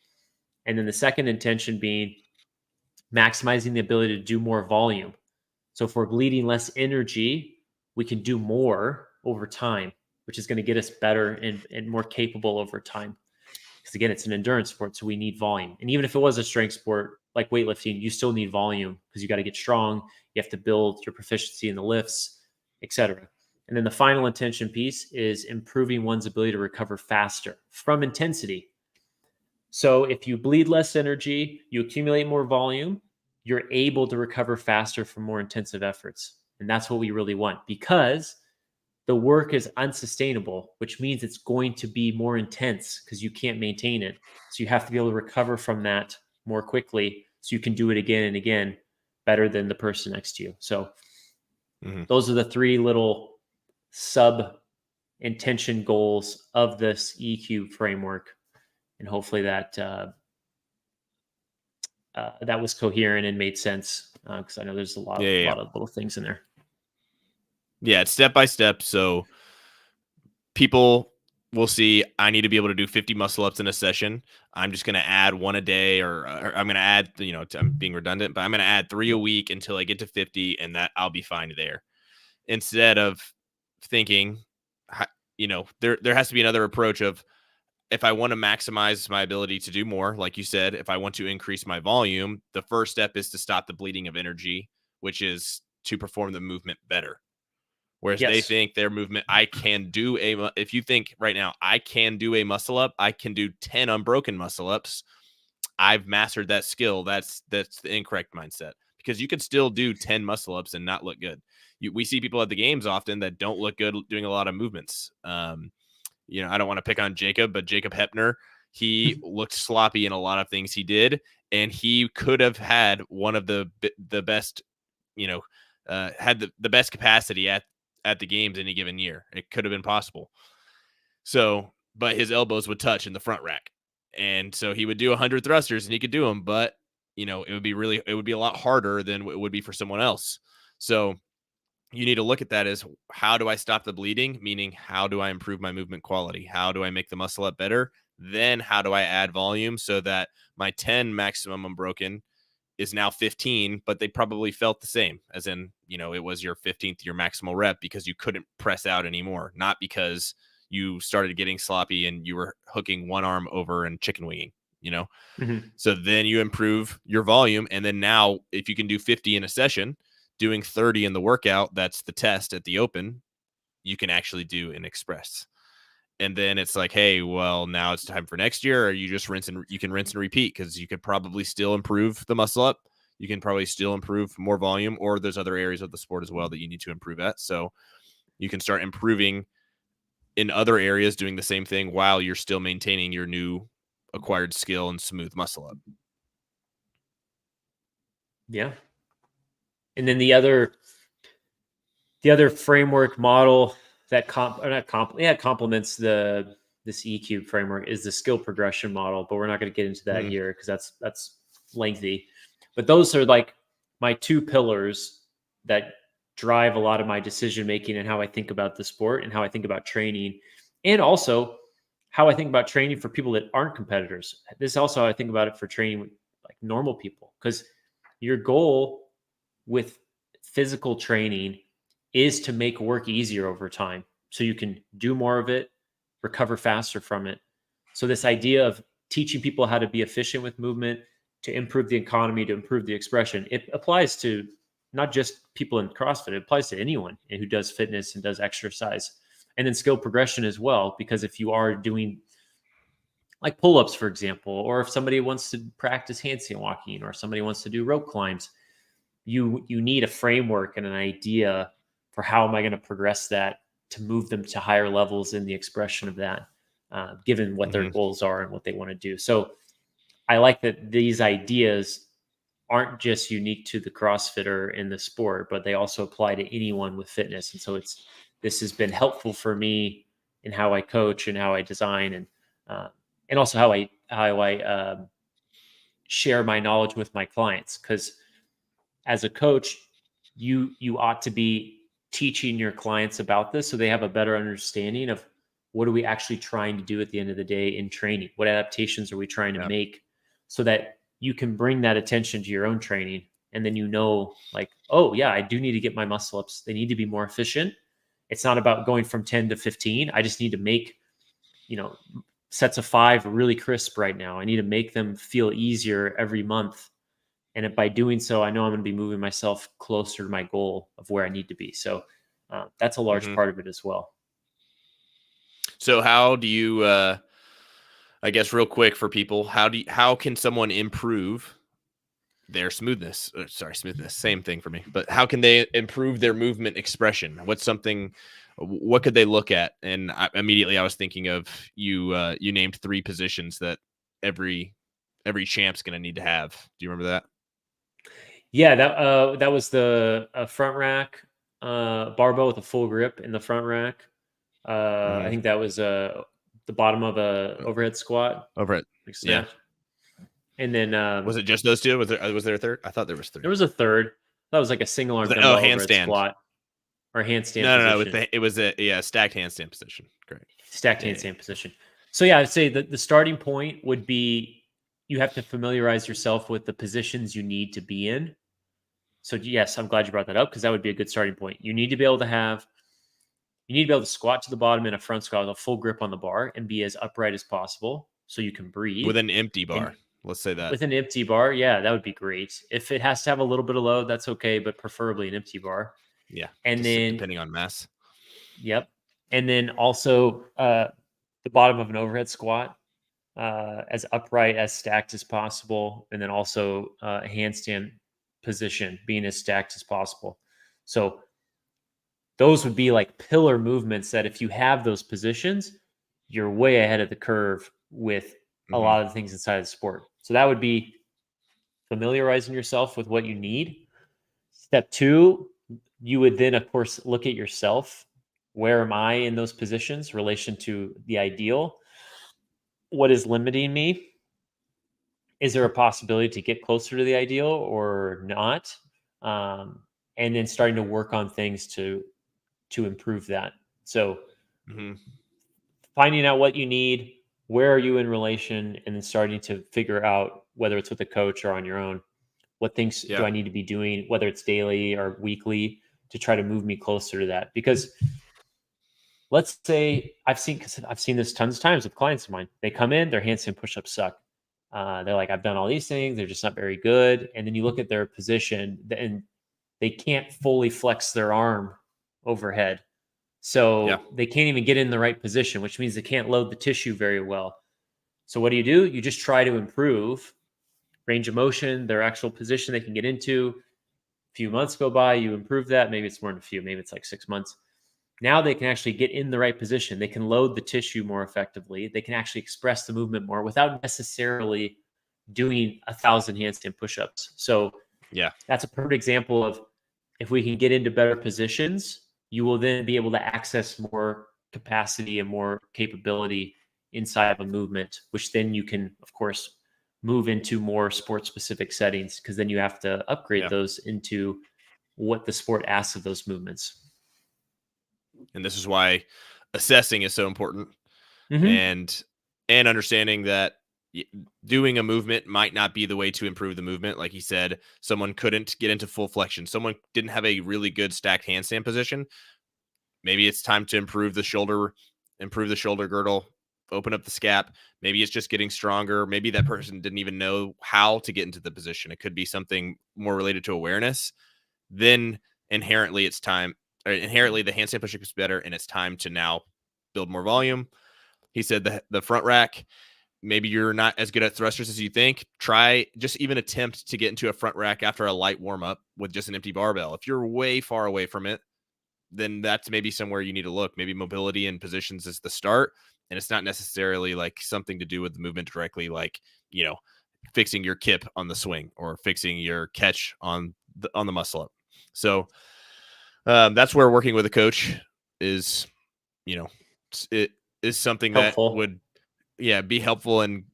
S2: And then the second intention being maximizing the ability to do more volume. So if we're bleeding less energy, we can do more over time, which is going to get us better and more capable over time. Because again, it's an endurance sport, so we need volume. And even if it was a strength sport like weightlifting, you still need volume because you got to get strong. You have to build your proficiency in the lifts, etc. And then the final intention piece is improving one's ability to recover faster from intensity. So if you bleed less energy, you accumulate more volume, you're able to recover faster from more intensive efforts. And that's what we really want, because the work is unsustainable, which means it's going to be more intense because you can't maintain it. So you have to be able to recover from that more quickly so you can do it again and again better than the person next to you. So those are the 3 little sub intention goals of this EQ framework. And hopefully that was coherent and made sense, because I know there's a lot of little things in there.
S1: Yeah, it's step by step. So people we'll see. I need to be able to do 50 muscle ups in a session. I'm just going to add one a day, or I'm going to add, I'm being redundant, but I'm going to add 3 a week until I get to 50, and that I'll be fine there. Instead of thinking, there has to be another approach of, if I want to maximize my ability to do more, like you said, if I want to increase my volume, the first step is to stop the bleeding of energy, which is to perform the movement better. Whereas they
S2: Yes.
S1: think their movement, if you think right now, I can do a muscle up, I can do 10 unbroken muscle ups, I've mastered that skill. That's the incorrect mindset, because you could still do 10 muscle ups and not look good. We see people at the games often that don't look good doing a lot of movements. I don't want to pick on Jacob, but Jacob Hepner, he looked sloppy in a lot of things he did, and he could have had one of the best, had the best capacity at the games any given year. It could have been possible. So, but his elbows would touch in the front rack. And so he would do 100 thrusters and he could do them, but it would be a lot harder than it would be for someone else. So you need to look at that as, how do I stop the bleeding? Meaning, how do I improve my movement quality? How do I make the muscle up better? Then how do I add volume so that my 10 maximum unbroken is now 15, but they probably felt the same, as in, it was your 15th, your maximal rep, because you couldn't press out anymore, not because you started getting sloppy and you were hooking one arm over and chicken winging,
S2: Mm-hmm.
S1: So then you improve your volume. And then now, if you can do 50 in a session, doing 30 in the workout, that's the test at the open, you can actually do an express. And then it's like, hey, well, now it's time for next year, or you just rinse and repeat, because you could probably still improve the muscle up. You can probably still improve more volume, or there's other areas of the sport as well that you need to improve at. So you can start improving in other areas, doing the same thing while you're still maintaining your new acquired skill and smooth muscle up.
S2: Yeah. And then the other framework model that complements this EQ framework is the skill progression model, but we're not going to get into that here because that's lengthy. But those are like my two pillars that drive a lot of my decision making and how I think about the sport and how I think about training, and also how I think about training for people that aren't competitors. This is also how I think about it for training with like normal people, because your goal with physical training is to make work easier over time so you can do more of it, recover faster from it. So this idea of teaching people how to be efficient with movement, to improve the economy, to improve the expression, it applies to not just people in CrossFit, it applies to anyone who does fitness and does exercise. And then skill progression as well, because if you are doing like pull-ups, for example, or if somebody wants to practice handstand walking, or somebody wants to do rope climbs, you need a framework and an idea for how am I going to progress that to move them to higher levels in the expression of that, given what their goals are and what they want to do. So I like that these ideas aren't just unique to the CrossFitter in the sport, but they also apply to anyone with fitness. And so this has been helpful for me in how I coach and how I design, and also how I share my knowledge with my clients. Because as a coach, you ought to be teaching your clients about this so they have a better understanding of what are we actually trying to do at the end of the day in training, what adaptations are we trying to make, so that you can bring that attention to your own training. And then like, oh yeah, I do need to get my muscle ups, they need to be more efficient. It's not about going from 10 to 15. I just need to make sets of 5 really crisp right now. I need to make them feel easier every month. And by doing so, I know I'm going to be moving myself closer to my goal of where I need to be. So that's a large part of it as well.
S1: So how do you, I guess real quick for people, how can someone improve their smoothness? Smoothness, same thing for me, but how can they improve their movement expression? What could they look at? And immediately I was thinking of you named 3 positions that every champ's going to need to have. Do you remember that?
S2: Yeah, that was the front rack barbell with a full grip in the front rack. I think that was the bottom of a overhead squat.
S1: Overhead, yeah.
S2: And then
S1: was it just those 2? Was there a third? I thought there was 3.
S2: There was a third. That was like a single arm dumbbell overhead
S1: handstand
S2: squat. or handstand
S1: No.
S2: position.
S1: It was a stacked handstand position. Great.
S2: Stacked
S1: Yeah.
S2: handstand position. So yeah, I'd say that the starting point would be you have to familiarize yourself with the positions you need to be in. So yes, I'm glad you brought that up because that would be a good starting point. You need to be able to squat to the bottom in a front squat with a full grip on the bar and be as upright as possible so you can breathe.
S1: With an empty
S2: And
S1: bar. Let's say that.
S2: with an empty bar, yeah, that would be great. If it has to have a little bit of load, that's okay, but preferably an empty bar.
S1: Yeah.
S2: And
S1: Just
S2: then,
S1: depending on mass.
S2: yep. And then also the bottom of an overhead squat, as upright, as stacked as possible. And then also a handstand position being as stacked as possible. So those would be like pillar movements that if you have those positions, you're way ahead of the curve with a
S1: Mm-hmm.
S2: lot of the things inside of the sport. So that would be familiarizing yourself with what you need. Step two, you would then, of course, look at yourself. Where am I in those positions, relation to the ideal? What is limiting me? Is there a possibility to get closer to the ideal or not? And then starting to work on things to improve that. So
S1: Mm-hmm.
S2: finding out what you need, where are you in relation, and then starting to figure out whether it's with a coach or on your own, what things do
S1: Yeah.
S2: I need to be doing, whether it's daily or weekly, to try to move me closer to that. Because let's say I've seen this tons of times with clients of mine. They come in, their handstand push-ups suck. They're like, I've done all these things, they're just not very good. And then you look at their position, and they can't fully flex their arm overhead.
S1: Yeah.
S2: So they can't even get in the right position, which means they can't load the tissue very well. So what do? You just try to improve range of motion, their actual position they can get into. A few months go by, you improve that. Maybe it's more than a few, maybe it's like 6 months. Now they can actually get in the right position. They can load the tissue more effectively. They can actually express the movement more without necessarily doing 1,000 handstand push-ups. So
S1: Yeah.
S2: that's a perfect example of if we can get into better positions, you will then be able to access more capacity and more capability inside of a movement, which then you can, of course, move into more sport specific settings because then you have to upgrade
S1: Yeah.
S2: those into what the sport asks of those movements.
S1: And this is why assessing is so important,
S2: Mm-hmm.
S1: and understanding that doing a movement might not be the way to improve the movement. Like he said, someone couldn't get into full flexion. Someone didn't have a really good stacked handstand position. Maybe it's time to improve the shoulder girdle, open up the scap. Maybe it's just getting stronger. Maybe that person didn't even know how to get into the position. It could be something more related to awareness. Then inherently it's time, or inherently the handstand push-up is better, and it's time to now build more volume. He said the front rack, maybe you're not as good at thrusters as you think. Try just even attempt to get into a front rack after a light warm up with just an empty barbell. If you're way far away from it, then that's maybe somewhere you need to look. Maybe mobility and positions is the start, and it's not necessarily like something to do with the movement directly, like, fixing your kip on the swing or fixing your catch on the muscle up. So that's where working with a coach is, it is something that
S2: Helpful.
S1: would, be helpful and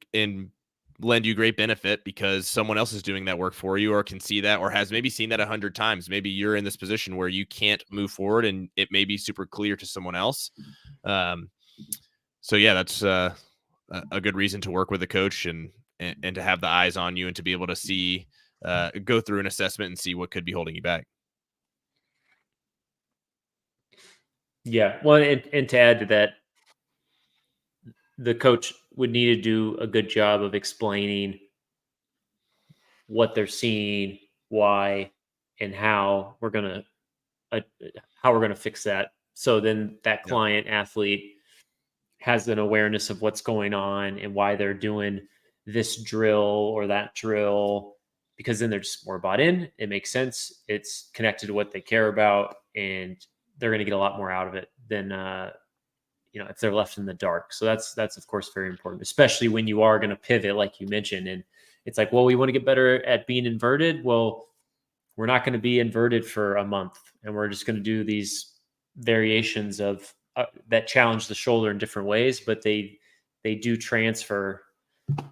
S1: lend you great benefit because someone else is doing that work for you or can see that or has maybe seen that 100 times. Maybe you're in this position where you can't move forward and it may be super clear to someone else. So yeah, that's a good reason to work with a coach and to have the eyes on you and to be able to see, go through an assessment and see what could be holding you back.
S2: Yeah. Well, and to add to that, the coach would need to do a good job of explaining what they're seeing, why, and uh, how we're gonna fix that. So then that
S1: Yeah.
S2: client athlete has an awareness of what's going on and why they're doing this drill or that drill, because then they're just more bought in. It makes sense. It's connected to what they care about, and they're going to get a lot more out of it than if they're left in the dark. So that's of course very important, especially when you are going to pivot, like you mentioned. And it's like, well, we want to get better at being inverted. Well, we're not going to be inverted for a month, and we're just going to do these variations of that challenge the shoulder in different ways, but they do transfer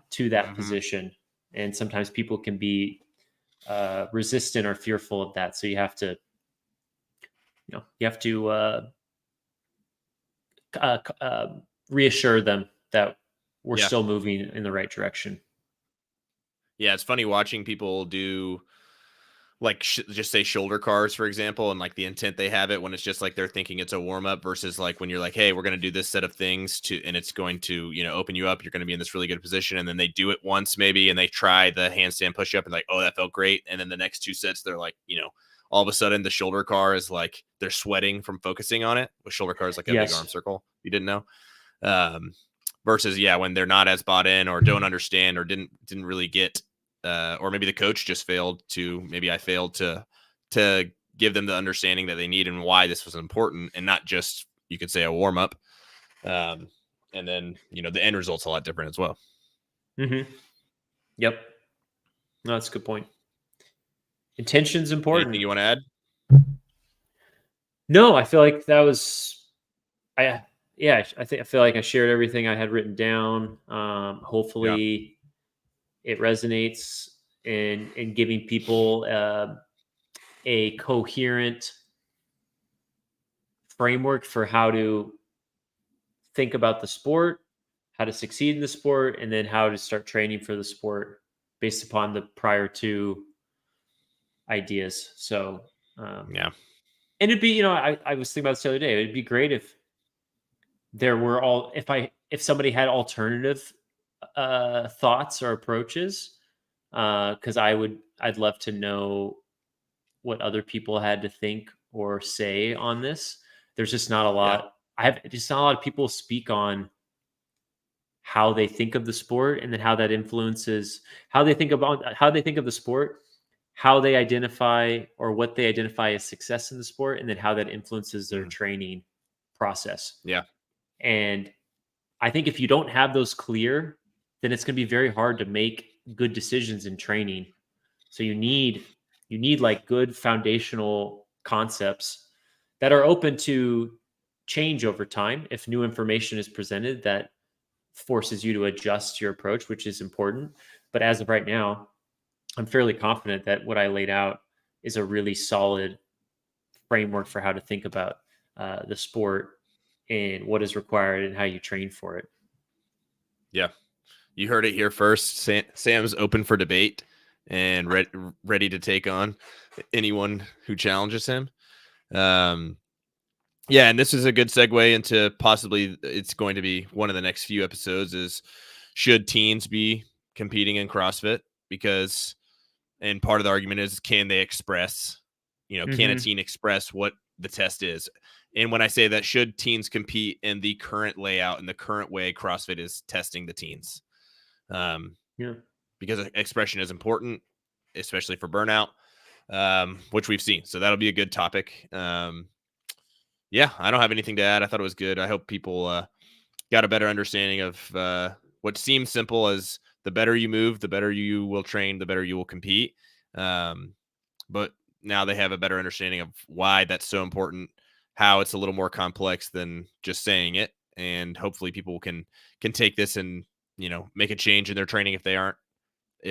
S2: to that
S1: Mm-hmm.
S2: position, and sometimes people can be resistant or fearful of that. So you have to you have to reassure them that we're
S1: Yeah.
S2: still moving in the right direction.
S1: Yeah. It's funny watching people do like just say shoulder cars, for example, and like the intent they have it when it's just like they're thinking it's a warm up versus like when you're like, hey, we're going to do this set of things and it's going to, open you up. You're going to be in this really good position. And then they do it once maybe, and they try the handstand push up and like, oh, that felt great. And then the next two sets, they're like, all of a sudden the shoulder car is like they're sweating from focusing on it. With shoulder car is like a big arm
S2: Yes.
S1: circle. You didn't know. Versus when they're not as bought in or don't understand or didn't really get, or maybe the coach just failed to, maybe I failed to give them the understanding that they need and why this was important, and not just, you could say, a warm up. And then, the end result's a lot different as well.
S2: Mm-hmm. Yep. No, that's a good point. Intention's important.
S1: Anything you want to add?
S2: No, I feel like that was, I feel like I shared everything I had written down. Hopefully it resonates in giving people a coherent framework for how to think about the sport, how to succeed in the sport, and then how to start training for the sport based upon the prior two ideas. So, and it'd be, I was thinking about this the other day. It'd be great if there were if somebody had alternative thoughts or approaches, because I'd love to know what other people had to think or say on this. There's just not a lot. I have just not a lot of people speak on how they think of the sport, and then how that influences how they think of the sport, how they identify or what they identify as success in the sport, and then how that influences their training process.
S1: Yeah.
S2: And I think if you don't have those clear, then it's going to be very hard to make good decisions in training. So you need like good foundational concepts that are open to change over time if new information is presented that forces you to adjust your approach, which is important. But as of right now, I'm fairly confident that what I laid out is a really solid framework for how to think about the sport and what is required and how you train for it.
S1: Yeah. You heard it here first. Sam's open for debate and ready to take on anyone who challenges him. Yeah, and this is a good segue into possibly it's going to be one of the next few episodes is, should teens be competing in CrossFit? Because, and part of the argument is, can they express, can a teen express what the test is? And when I say that, should teens compete in the current layout and the current way CrossFit is testing the teens? Because expression is important, especially for burnout, which we've seen. So that'll be a good topic. Yeah, I don't have anything to add. I thought it was good. I hope people got a better understanding of what seems simple as the better you move, the better you will train, the better you will compete. But now they have a better understanding of why that's so important, how it's a little more complex than just saying it. And hopefully people can take this and, make a change in their training if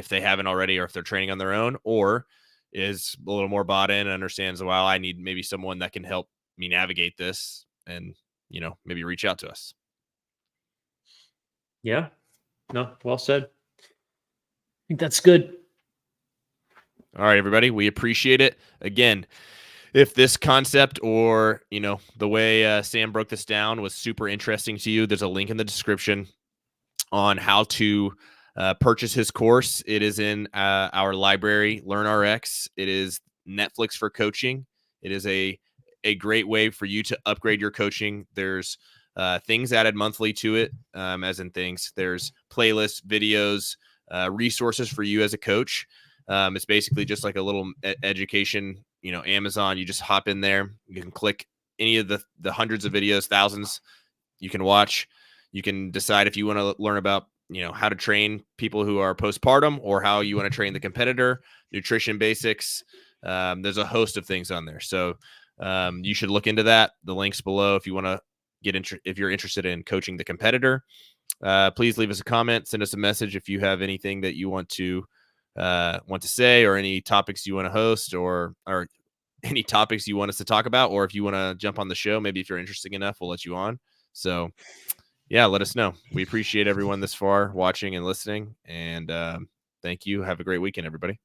S1: they haven't already, or if they're training on their own, or is a little more bought in and understands, well, I need maybe someone that can help me navigate this, and maybe reach out to us.
S2: Yeah, no, well said. I think that's good.
S1: All right, everybody, we appreciate it. Again, if this concept or the way Sam broke this down was super interesting to you, there's a link in the description on how to purchase his course. It is in our library, LearnRx. It is Netflix for coaching. It is a great way for you to upgrade your coaching. There's things added monthly to it, as in things. There's playlists, videos, resources for you as a coach. It's basically just like a little education, Amazon. You just hop in there. You can click any of the hundreds of videos, thousands you can watch. You can decide if you want to learn about, how to train people who are postpartum, or how you want to train the competitor, nutrition basics. There's a host of things on there. So you should look into that. The link's below if you want to if you're interested in coaching the competitor. Please leave us a comment, send us a message if you have anything that you want to say, or any topics you want to host, or any topics you want us to talk about, or if you want to jump on the show, maybe if you're interesting enough, we'll let you on. So yeah, let us know. We appreciate everyone this far watching and listening. And thank you. Have a great weekend, everybody.